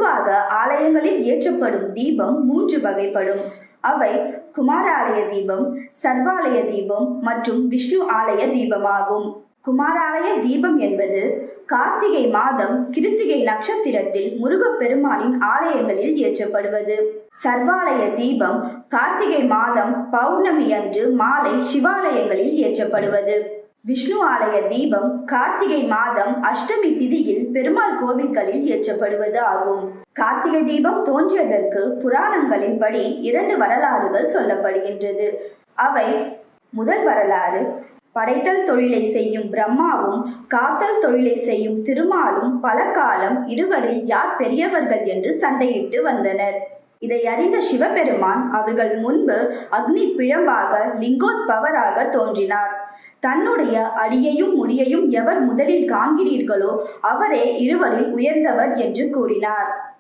பொதுவாக ஆலயங்களில் ஏற்றப்படும் தீபம் 3 வகைப்படும். அவை குமாராலய தீபம், சர்வாலய தீபம் மற்றும் விஷ்ணு ஆலய தீபமாகும். குமாராலய தீபம் என்பது கார்த்திகை மாதம் கிருத்திகை நட்சத்திரத்தில் முருகப்பெருமானின் ஆலயங்களில் ஏற்றப்படுவது. சர்வாலய தீபம் கார்த்திகை மாதம் பௌர்ணமி அன்று மாலை சிவாலயங்களில் ஏற்றப்படுவது. விஷ்ணு ஆலய தீபம் கார்த்திகை மாதம் அஷ்டமி திதியில் பெருமாள் கோவில்களில் ஏற்றப்படுவது ஆகும். கார்த்திகை தீபம் தோன்றியதற்கு புராணங்களின்படி 2 வரலாறுகள் சொல்லப்படுகின்றது. அவை: முதல் வரலாறு, படைத்தல் தொழிலை செய்யும் பிரம்மாவும் காத்தல் தொழிலை செய்யும் திருமாலும் பல காலம் இருவரில் யார் பெரியவர்கள் என்று சண்டையிட்டு வந்தனர். இதை அறிந்த சிவபெருமான் அவர்கள் முன்பு அக்னி பிழம்பாக லிங்கோத்பவராக தோன்றினார். தன்னுடைய அடியையும் முடியையும் எவர் முதலில் காண்கிறீர்களோ அவரே இருவரில் உயர்ந்தவர் என்று கூறினார்.